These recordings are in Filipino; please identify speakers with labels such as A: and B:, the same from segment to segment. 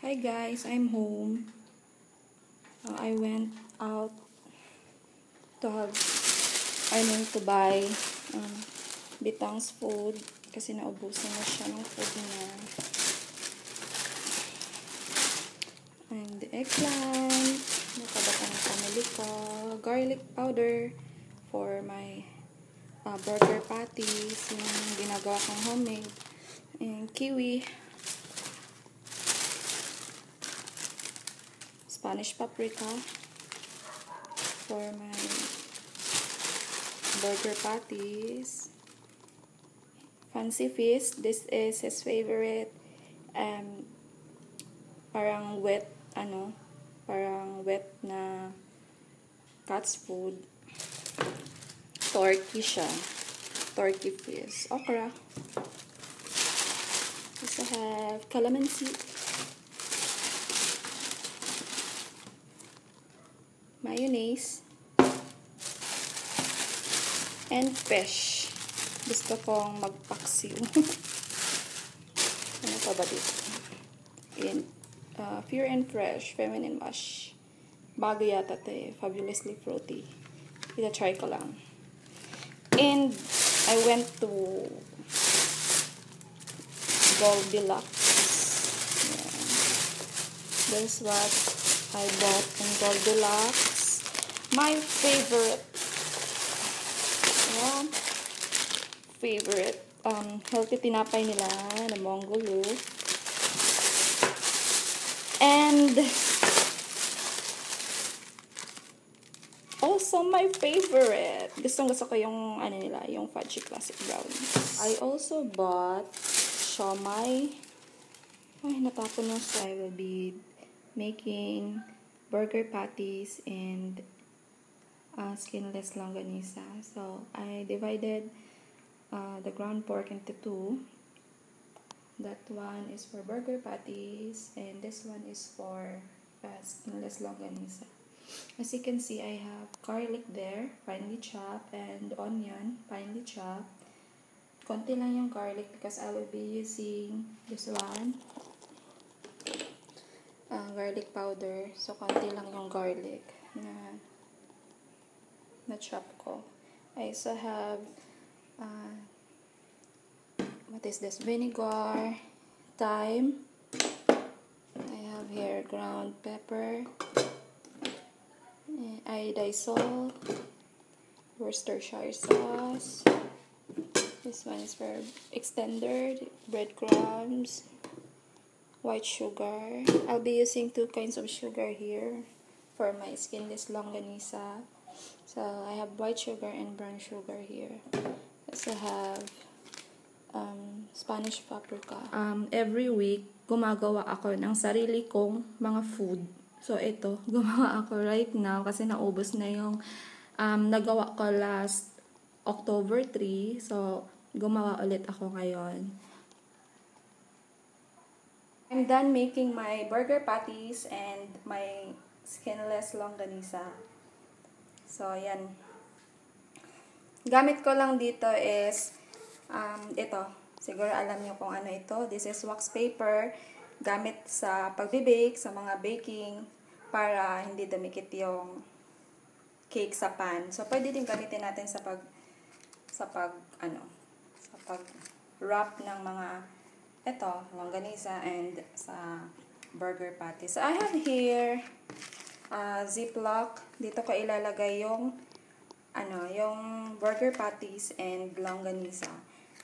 A: Hi guys, I'm home. I went out to buy Bitang's food kasi naubusan na siya ng food niya. And the eggplant, nakabata ng family ko, garlic powder for my burger patties, yung ginagawa kong homemade, and kiwi, Spanish paprika for my burger patties, Fancy Feast, this is his favorite, parang wet na cat's food, turkey siya, turkey feast, okra, also have calamansi, mayonnaise, and fish. Gusto kong magpaksiw. Ano pa ba dito? And Pure and Fresh Feminine Wash. Bago yata ito eh. Fabulously Fruity. Ita-try ko lang. And I went to Goldilocks. Yeah. That's what I bought in Goldilocks. My favorite healthy tinapay nila na Mongolo. And also my favorite, gusto ko yung yung fudgy classic brownies. I also bought siomai. Ay, natapon na, so I will be making burger patties and skinless longanisa. So I divided the ground pork into two. That one is for burger patties and this one is for skinless longanisa. As you can see, I have garlic there, finely chopped, and onion, finely chopped. Konti lang yung garlic because I will be using this one, garlic powder. So konti lang yung garlic na chop ko. I also have what is this? Vinegar, thyme. I have here ground pepper, iodized salt, Worcestershire sauce. This one is for extender, breadcrumbs, white sugar. I'll be using 2 kinds of sugar here for my skinless longanisa. So I have white sugar and brown sugar here. I also have Spanish paprika. Every week, gumagawa ako ng sarili kong mga food. So, ito, gumawa ako right now kasi naubos na yung nagawa ko last October 3. So, gumawa ulit ako ngayon. I'm done making my burger patties and my skinless longanisa. So, yan. Gamit ko lang dito is ito, siguro alam niyo kung ano ito. This is wax paper, gamit sa pagbe-bake, sa mga baking, para hindi dumikit yung cake sa pan. So, pwede din gamitin natin sa pag-wrap ng mga longanisa and sa burger patty. So, I have here Ziploc. Dito ko ilalagay yung burger patties and longanisa.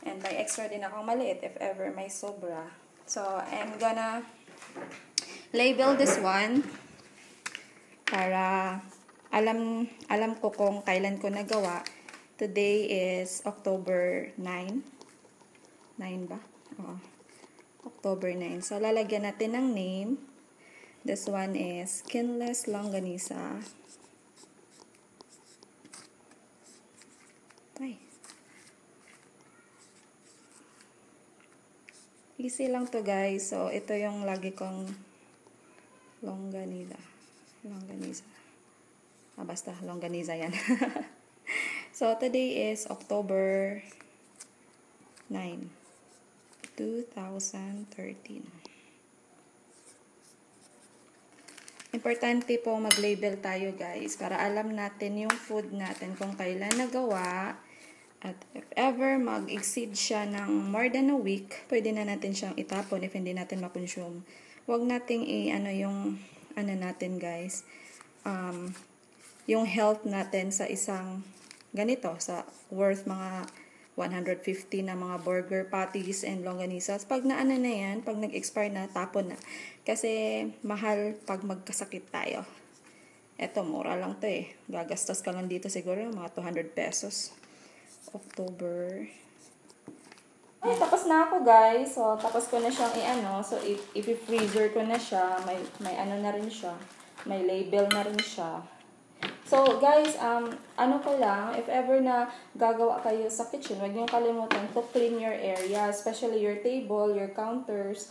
A: And may extra din akong maliit if ever may sobra. So, I'm gonna label this one para alam ko kung kailan ko nagawa. Today is October 9. 9 ba? Oo. October 9. So, lalagyan natin ng name. This one is skinless longanisa. Ay. Easy lang to guys. So, ito yung lagi kong longanisa. Basta longanisa yan. So, today is October 9, 2013. Importante po mag-label tayo guys para alam natin yung food natin kung kailan nagawa. At if ever mag-exceed siya ng more than a week, pwede na natin siyang itapon if hindi natin ma-consume. Huwag nating yung natin guys, yung health natin sa isang ganito, sa worth mga 150 na mga burger patties and longganisas. Pag na yan, pag nag-expire na, tapon na. Kasi mahal pag magkasakit tayo. Eto, mura lang to eh. Gagastos ka lang dito siguro mga 200 pesos. October. Ay, tapos na ako guys. So, tapos ko na siyang So, if-freezer ko na siya. May na rin siya. May label na rin siya. So, guys, ko lang, if ever na gagawa kayo sa kitchen, huwag niyo kalimutan to clean your area, especially your table, your counters.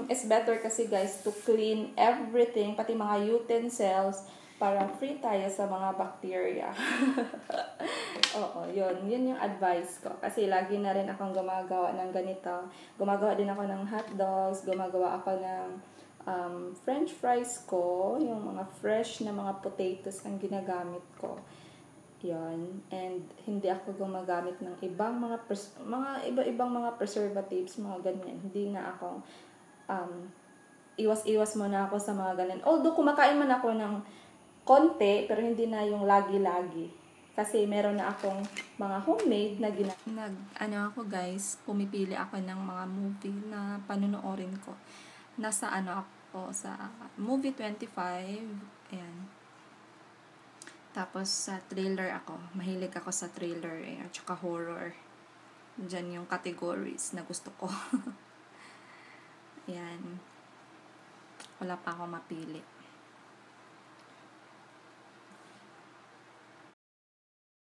A: It's better kasi, guys, to clean everything, pati mga utensils, para free tayo sa mga bacteria. Oo, yun yung advice ko. Kasi lagi na rin akong gumagawa ng ganito. Gumagawa din ako ng hotdogs, gumagawa ako ng french fries ko, yung mga fresh na mga potatoes ang ginagamit ko. Yan. And hindi ako gumagamit ng ibang mga iba-ibang mga preservatives, mga ganyan. Hindi na ako iwas-iwas muna ako sa mga ganyan. Although kumakain man ako ng konti, pero hindi na yung lagi-lagi. Kasi meron na akong mga homemade na ako guys, pumipili ako ng mga movie na panonoorin ko. Nasa ako sa movie 25, ayan. Tapos sa thriller ako, mahilig ako sa thriller at saka horror. Diyan yung categories na gusto ko. Ayan. Wala pa ako mapili.